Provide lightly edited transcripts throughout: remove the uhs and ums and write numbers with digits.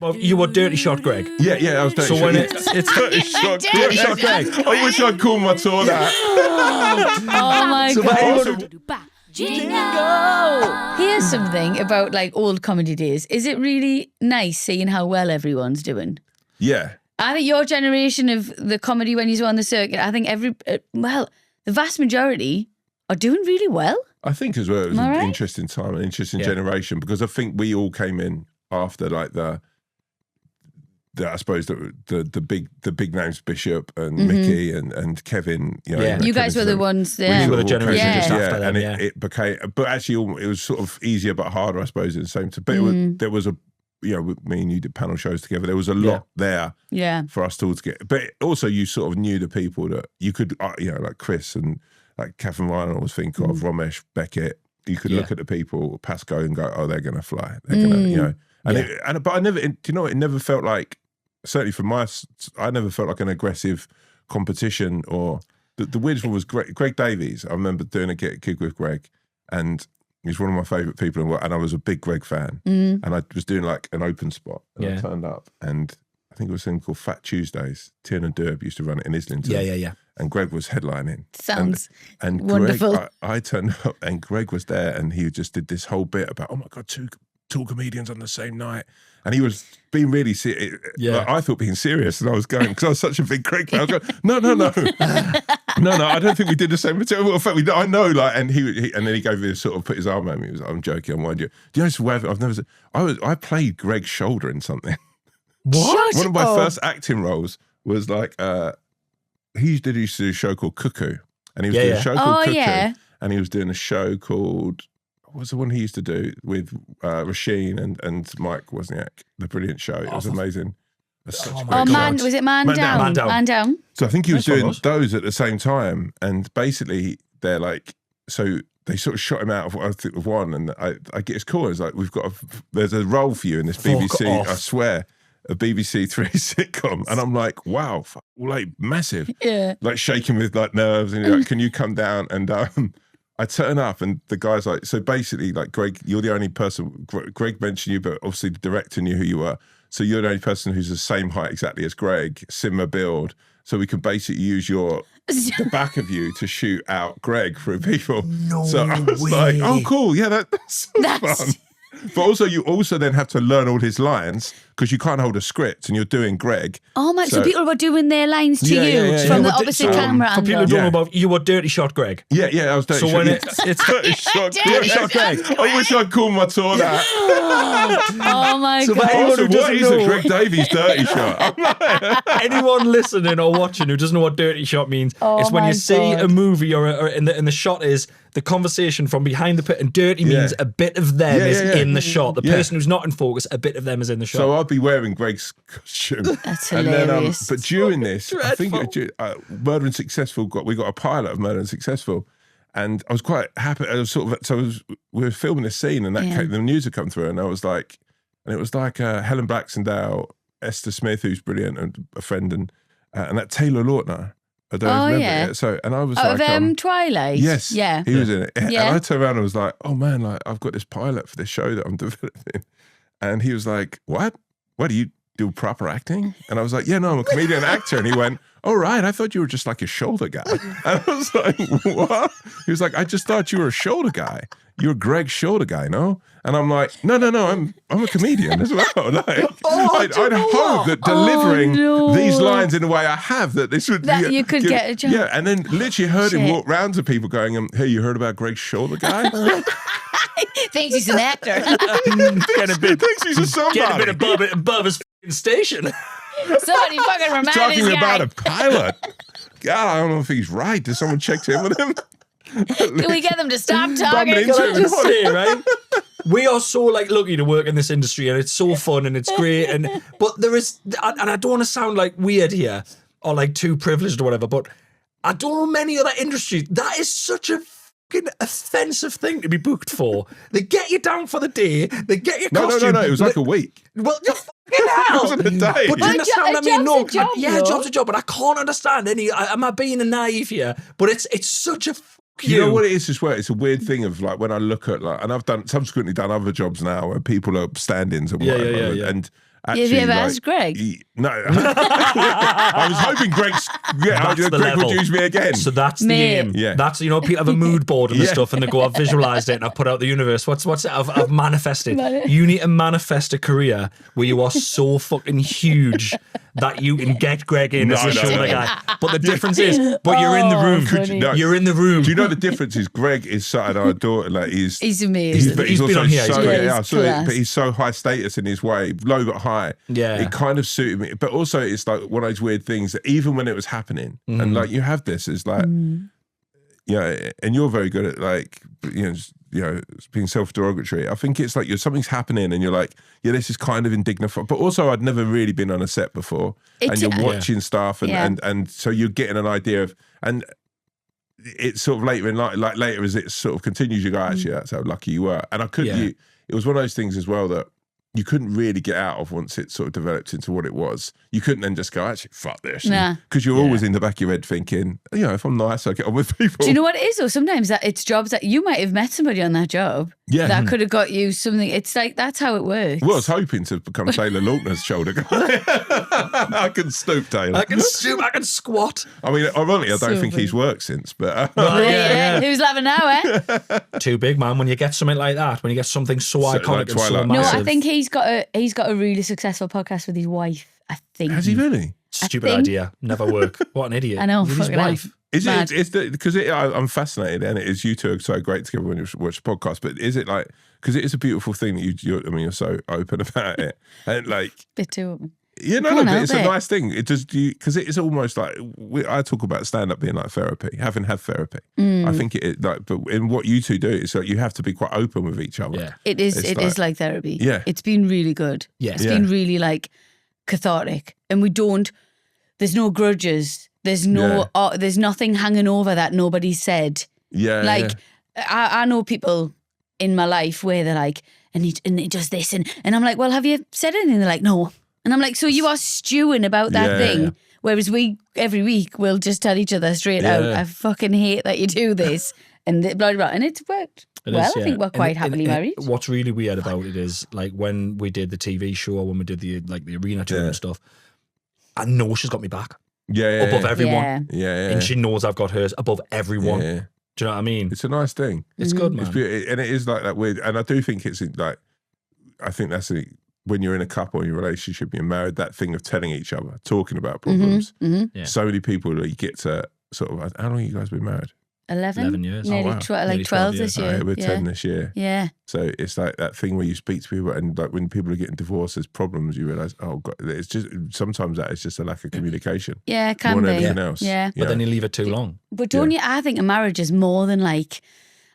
Well, you were dirty shot, Greg. Yeah, I was dirty so shot. when it's dirty shot, Greg. I wish I'd called my tour that. Oh my God. Jingle! Here's something about like old comedy days. Is it really nice seeing how well everyone's doing? Yeah. I think your generation of the comedy when you were on the circuit, I think the vast majority are doing really well. I think as well it was an right? interesting time, an interesting generation, because I think we all came in after like the I suppose the big names, Bishop and Mickey and Kevin. You know, you guys were the ones. We were the generation just after them. And it became, but actually it was sort of easier but harder, I suppose, at the same time. But there was a, you know, me and you did panel shows together. There was a lot there for us all to get. But also you sort of knew the people that you could, you know, like Chris and like Catherine Ryan, I always think of, Romesh, Beckett. You could look at the people, Pasco, and go, oh, they're going to fly. They're going to, you know. But I never, do you know what? It never felt like, certainly from I never felt like an aggressive competition. Or the weirdest one was Greg Davies. I remember doing a gig with Greg, and he's one of my favourite people, and I was a big Greg fan. And I was doing like an open spot, and I turned up, and I think it was something called Fat Tuesdays. Tiernan Derb used to run it in Islington. Yeah. And Greg was headlining. Sounds and wonderful. Greg, I turned up, and Greg was there, and he just did this whole bit about, oh my God, two comedians on the same night. And he was being really serious. Like, I thought being serious, and I was going, because I was such a big Greg fan. I was going, no. No, I don't think we did the same material. Well, in fact, I know, like, and he and then he gave me this sort of, put his arm around me. He was like, I'm joking, I'm winding you. Do you know this way I've never said? I played Greg's shoulder in something. What? One of my first acting roles was like, he used to do a show called Cuckoo. And he was doing a show called Cuckoo. Yeah. And he was doing a show called, what was the one he used to do with Rasheen and Mike Wozniak? The brilliant show. It was amazing. Was it Man Down? Man Down. So I think he was doing those at the same time. And basically, they're like, so they sort of shot him out of one. And I get his call. It's like, there's a role for you in this BBC, I swear, a BBC Three sitcom. And I'm like, wow, like massive. Yeah. Like shaking with like nerves. And you're like, can you come down? And I turn up, and the guy's like, so basically, like, Greg, you're the only person, Greg mentioned you, but obviously the director knew who you were. So you're the only person who's the same height exactly as Greg, similar build. So we can basically use the back of you to shoot out Greg for people. No So I was like, oh, cool. Yeah, that's fun. But also, you also then have to learn all his lines, because you can't hold a script and you're doing Greg. Oh my! So people were doing their lines to you from the opposite camera angle. For people who don't know about, you were dirty shot, Greg. Yeah, I was dirty shot. So when it's dirty shot, Greg. I wish I'd called my tour that. Oh my God! Also, what is a Greg Davies dirty shot? Anyone listening or watching who doesn't know what dirty shot means, it's when you see a movie or in the shot is the conversation from behind the pit, and dirty means a bit of them is in the shot. The person who's not in focus, a bit of them is in the shot. So I'd be wearing Greg's costume. That's hilarious. But during this, I think Murder and Successful we got a pilot of Murder and Successful, and I was quite happy. I was we were filming this scene, and the news had come through, and it was like Helen Baxendale, Esther Smith, who's brilliant and a friend, and that Taylor Lautner. I don't remember it. So, and I was like, Twilight. Yes, he was in it. Yeah. And I turned around and was like, oh man, like I've got this pilot for this show that I'm developing. And he was like, what? What, do you do proper acting? And I was like, yeah, no, I'm a comedian and actor. And he went, oh right, I thought you were just like a shoulder guy. And I was like, what? He was like, I just thought you were a shoulder guy. You're Greg's shoulder guy, no? And I'm like, no, I'm a comedian as well. Like, I'd hope that delivering these lines in the way I have, that this would that you could get a job. Yeah, and then literally heard him walk round to people going, hey, you heard about Greg's shoulder guy? Thinks he's an actor. Thinks he's a somebody. Get a bit above his station. Somebody fucking remind this guy. Talking about a pilot. God, I don't know if he's right. Did someone check in with him? Can we get them to stop talking? Can I just say, right? We are so lucky to work in this industry, and it's so fun and it's great. But there is, and I don't want to sound like weird here or like too privileged or whatever, but I don't know many other industries. That is such a fucking offensive thing to be booked for. They get you down for the day. They get your costume. No. It was like a week. Well, you fucking hell. It wasn't a day. But do you understand what I mean? No, a job's a job, but I can't understand any. Am I being naive here? But it's such a. You know what it is as well? It's a weird thing of when I look at and I've subsequently done other jobs now where people are stand-ins and whatever. Yeah. Have you ever asked Greg? No. I was hoping Greg would use me again. So that's the aim. Yeah. That's, you know, people have a mood board and stuff and they go, I've visualized it and I've put out the universe. What's it? I've manifested. You need to manifest a career where you are so fucking huge that you can get Greg in as a shoulder guy. But the difference is, you're in the room. You're in the room. Do you know the difference is Greg is sat at our daughter, like he's amazing. He's been also on here. but he's so high status in his way, low but high. Yeah. It kind of suited me. But also it's like one of those weird things that even when it was happening, and like you have this, is like, and you're very good at like, being self-derogatory. I think it's like something's happening and you're like, this is kind of indignified. But also I'd never really been on a set before. And you're watching stuff and so you're getting an idea of, and it's sort of later in life, like later as it sort of continues, you go, actually, that's how lucky you were. And I couldn't, it was one of those things as well that you couldn't really get out of once it sort of developed into what it was. You couldn't then just go, actually, fuck this. Because you're always in the back of your head thinking, if I'm nice, I get on with people. Do you know what it is though? Sometimes that it's jobs that you might have met somebody on that job that could have got you something. It's like, that's how it works. Well, I was hoping to become Taylor Lautner's shoulder guy. I can stoop, Taylor. I can stoop, I can squat. I mean, ironically, I don't think he's worked since, but... Who's laughing now, eh? Too big, man. When you get something like that, when you get something so iconic like and so Twilight. massive. No, I think he's got a really successful podcast with his wife, I think. Has he really? Stupid idea. Never work. What an idiot. I know. With his wife. Is it? Is because I'm fascinated, and it is you two are so great together when you watch the podcast. But is it like, because it is a beautiful thing that you're so open about it, and like bit too open. Yeah, no, but it's a nice thing. It does, because it is almost like I talk about stand up being like therapy, having had therapy. I think it like, but in what you two do, it's like you have to be quite open with each other. Yeah, it is. It is like therapy. Yeah, it's been really good. Yeah, it's been really like cathartic, and we don't. There's no grudges. There's no. There's nothing hanging over that nobody said. Yeah, like I know people in my life where they're like, and he does this, and I'm like, well, have you said anything? They're like, no. And I'm like, so you are stewing about that thing. Yeah. Whereas we, every week, we'll just tell each other straight out, I fucking hate that you do this. And blah, blah, blah. And it's worked. I think we're quite happily married. What's really weird about it is, like, when we did the TV show, when we did the arena tour and stuff, I know she's got me back. Above everyone. Yeah. And she knows I've got hers above everyone. Yeah. Do you know what I mean? It's a nice thing. It's good, man. It's and it is like that weird. And I do think it's like, I think that's when you're in a couple, in your relationship, you're married, that thing of telling each other, talking about problems. Yeah. So many people that you get to sort of, how long have you guys been married? 11 years. Nearly, Nearly 12 this year. We're 10 this year. Yeah. So it's like that thing where you speak to people, and like when people are getting divorced, there's problems, you realise, oh God, it's just, sometimes that is just a lack of communication. Yeah, it can be. Everything else. Yeah. But then you leave it too long. But don't you, I think a marriage is more than like,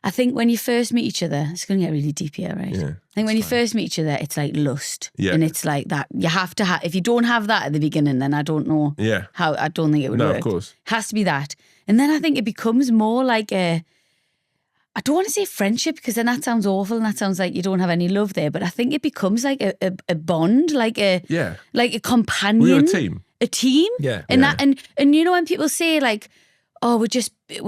I think when you first meet each other, it's going to get really deep here, right? Yeah. I think when you first meet each other, it's like lust. Yeah. And it's like that. You have to have, if you don't have that at the beginning, then I don't know how, I don't think it would work. No, of course. It has to be that. And then I think it becomes more like I don't want to say friendship, because then that sounds awful and that sounds like you don't have any love there. But I think it becomes like a bond, like a companion. We're a team. A team. Yeah. And that, and you know, when people say like, oh, we're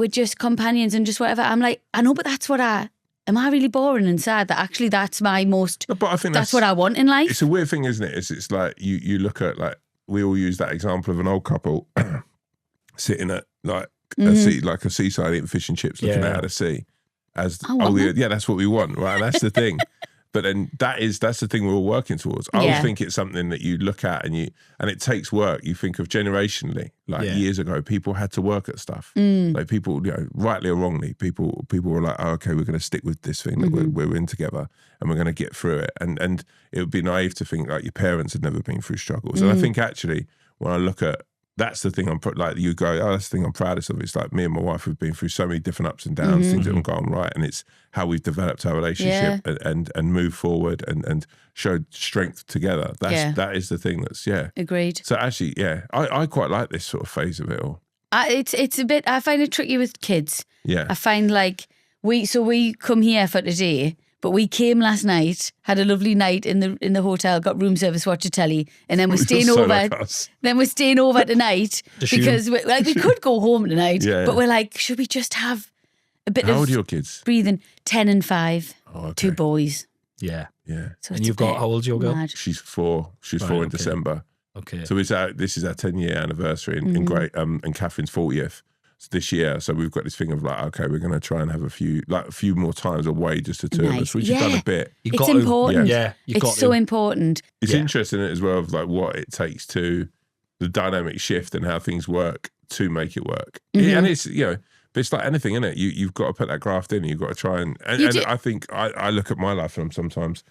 just companions and just whatever, I'm like, I know, but that's what am I really boring and sad that actually that's my most, but I think that's what I want in life? It's a weird thing, isn't it? It's like you look at, like, we all use that example of an old couple sitting at like a seaside eating fish and chips, looking out at the sea. As that's what we want, right? That's the thing. But then that's the thing we're all working towards. I always think it's something that you look at and it takes work. You think of generationally, like years ago, people had to work at stuff. Like people, rightly or wrongly, people were like, oh, okay, we're going to stick with this thing that we're in together, and we're going to get through it. And it would be naive to think like your parents had never been through struggles. And I think actually, when I look at, that's the thing like you go, oh, that's the thing I'm proudest of. It's like me and my wife have been through so many different ups and downs, things that haven't gone right, and it's how we've developed our relationship and moved forward and showed strength together. That is the thing that's agreed. So actually, I quite like this sort of phase of it all. It's a bit, I find it tricky with kids. Yeah, I find like we come here for today. But we came last night, had a lovely night in the hotel, got room service, watched a telly, and then we're staying over. Like then we're staying over tonight because we could go home tonight, but we're like, should we just have a bit of? How old are your kids? Breathing. 10 and 5, okay. 2 boys. Yeah. Yeah. So And it's you've a got, bit how old's your girl? mad. She's 4. She's Right, 4 in okay. December. Okay. So this is our 10-year anniversary Mm-hmm. in great and Catherine's 40th this year. So we've got this thing of like, okay, we're going to try and have a few more times away, just the two of us, Nice. which you've done Yeah. a bit. You've It's got to. important. Yeah, you've got It's so to. important. It's Yeah. interesting as well of like what it takes to the dynamic shift and how things work to make it work. Mm-hmm. And it's, but it's like anything, isn't it? You've got to put that graft in. You've got to try and do. I think I look at my life and sometimes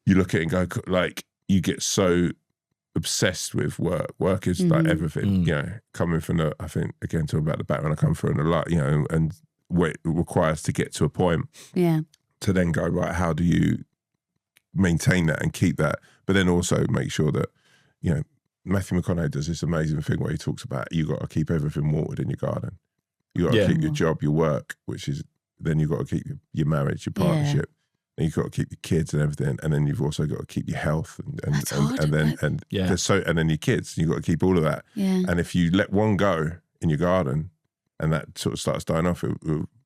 you look at it and go like you get so obsessed with work. Work is like everything, coming from I think again talking about the background I come from and a lot, and what it requires to get to a point Yeah. to then go, right, how do you maintain that and keep that? But then also make sure that, Matthew McConaughey does this amazing thing where he talks about you got to keep everything watered in your garden. You got to keep your job, your work, which is then you've got to keep your marriage, your partnership. And you've got to keep your kids and everything, and then you've also got to keep your health and then your kids. You've got to keep all of that. Yeah. And if you let one go in your garden, and that sort of starts dying off,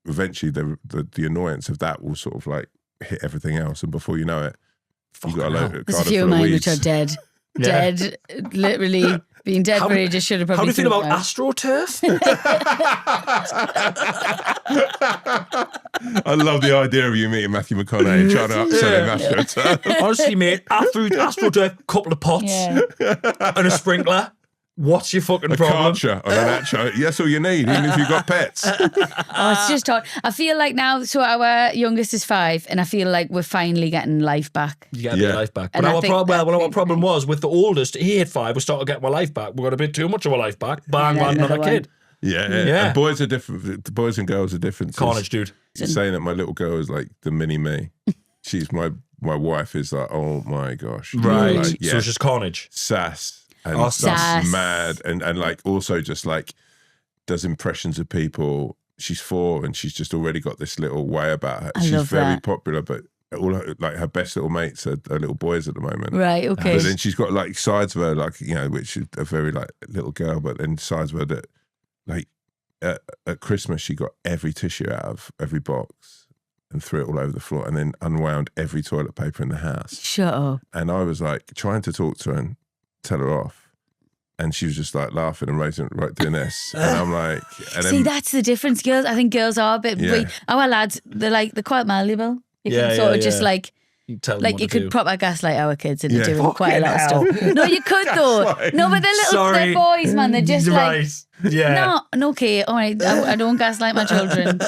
eventually the annoyance of that will sort of like hit everything else, and before you know it, you got a garden There's a few full of of mine weeds. which are dead. Yeah. Dead. Literally being dead for ages. Should have probably. How do you feel thought about AstroTurf? I love the idea of you meeting Matthew McConaughey trying to upsell him AstroTurf. Honestly, mate, AstroTurf, couple of pots Yeah. and a sprinkler. What's your fucking A problem? Karcher on an Atcho. That's all you need, even if you've got pets. Oh, it's just hard. I feel like now, so our youngest is 5, and I feel like we're finally getting life back. You get a bit of life back. But And I our think problem was with the oldest, he had 5, we started getting my life back. We got a bit too much of our life back. Bang, Yeah, man, another another kid. Yeah. Yeah. And boys are different. The boys and girls are different. Carnage, dude. Saying that my little girl is like the mini me. She's my wife is like, oh my gosh. Right. Like, So it's just carnage. Sass. And Oh, sass. mad and like also just like does impressions of people. She's 4 and she's just already got this little way about her. I She's love very that. popular, but all her best little mates are little boys at the moment. Right, okay. But then she's got like sides of her, like, which is a very like little girl, but then sides of her that like at Christmas she got every tissue out of every box and threw it all over the floor and then unwound every toilet paper in the house. Shut up. And I was like trying to talk to her and tell her off. And she was just like laughing and raising right doing this. And I'm like, and See, then, that's the difference, girls. I think girls are a bit. Yeah. Our lads, they're quite malleable. You Yeah, can sort yeah, of just yeah. like You tell them Like what you to could do. proper gaslight our kids into Yeah. doing quite a lot of Fucking stuff. No, you could though. Gaslight. No, but they're little, Sorry. they're boys, man. They're just like, Right. Yeah. no, okay, all right. I don't gaslight my children.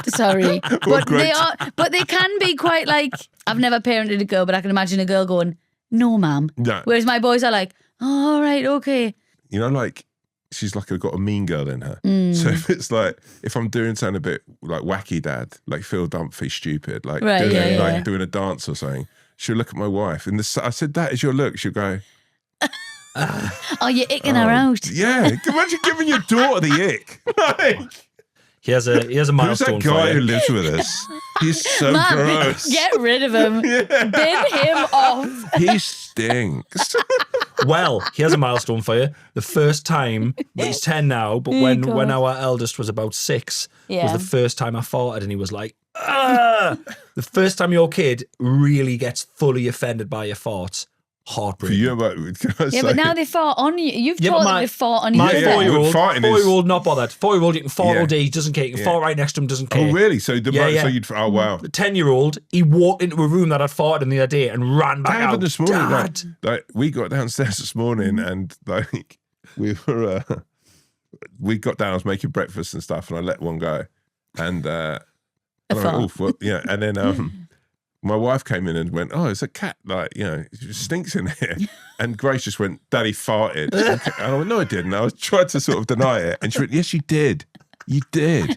Sorry, but great. they are. But they can be quite like. I've never parented a girl, but I can imagine a girl going, "No, ma'am." No. Whereas my boys are like, oh, "All right, okay." Like she's like got a mean girl in her. Mm. So if it's like if I'm doing something a bit like wacky dad, like Phil Dunphy stupid, like Right, doing, yeah. doing a dance or something, she'll look at my wife and I said, "That is your look." She'll go, Oh, you're icking her out. "Yeah." Imagine giving your daughter the ick. Like, He has a who's milestone that for guy who you. lives with us? He's so Man, gross. get rid of him. Bin him off. He stinks. Well, he has a milestone for you. The first time, well, he's 10 now, but when God. our eldest was about 6, Yeah. was the first time I farted and he was like, ah! The first time your kid really gets fully offended by your farts, For heartbreaking. you, can I Yeah, say, but now they fart on you. You've Yeah, taught but them my- to fart on My you. yeah, then. yeah. four-year-old not bothered. 4-year-old, you can fart Yeah. all day, he doesn't care. You can fart right next to him, doesn't care. oh really? So Yeah. so you'd oh wow. The 10-year-old, he walked into a room that I'd farted in the other day and ran back That out. happened this morning. Dad. Like, we got downstairs this morning and like we were we got down, I was making breakfast and stuff and I let one go. And I went, fart. "Oof, what?" Yeah. And then my wife came in and went, "Oh, it's a cat, like, it just stinks in here." And Grace just went, "Daddy farted." And I went, "No, I didn't." I was trying to sort of deny it. And she went, "Yes, you did. You did.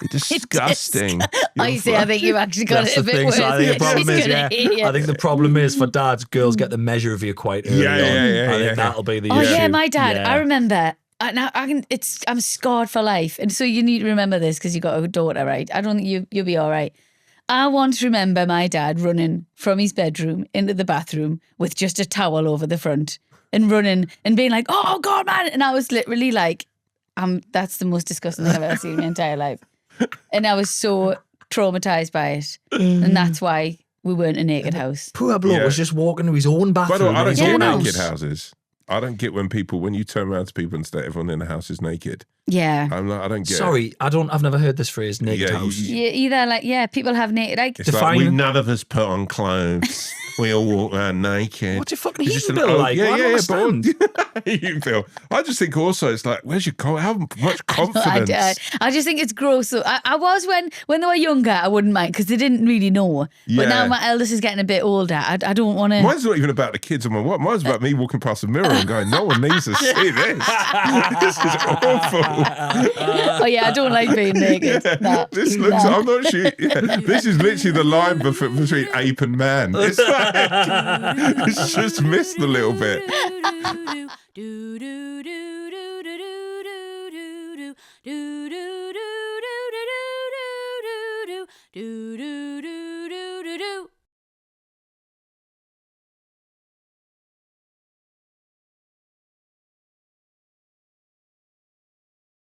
It's disgusting." I see. I think you've actually got That's it a the bit thing. worse. So I think the problem She's is, gonna hate you. I think the problem is for dads, girls get the measure of you quite early Yeah, on. yeah, I think yeah. that'll be the Oh issue. yeah, my dad. Yeah. I remember. I'm scarred for life, and so you need to remember this because you got a daughter, right? I don't think you'll be all right. I once remember my dad running from his bedroom into the bathroom with just a towel over the front and running and being like, "Oh God, man!" And I was literally like, "That's the most disgusting thing I've ever seen in my entire life," and I was so traumatized by it, and that's why we weren't a naked house. Poor bloke Yeah. was just walking to his own By the bathroom. way, I in don't his get own no. naked house. houses. I don't get when you turn around to people and say everyone in the house is naked. Yeah. I'm like, I don't get it. Sorry, I've never heard this phrase, naked Yeah, house. Yeah, either like, people have naked, like, It's Define- like none of us put on clothes. We all walk around naked. What's your fucking It's just heating an bill old- like? Yeah, I don't understand. heating bill. I just think also it's like, where's your how much I, confidence? I just think it's gross. So I was when they were younger, I wouldn't mind because they didn't really know. Yeah. But now my eldest is getting a bit older. I don't want to. Mine's not even about the kids on my what. Mine's about me walking past the mirror and going, no one needs to see this. This is awful. Oh yeah, I don't like being naked. Nah, This looks. nah. I'm not sure. Yeah, this is literally the line between ape and man. It's like it's just missed a little bit.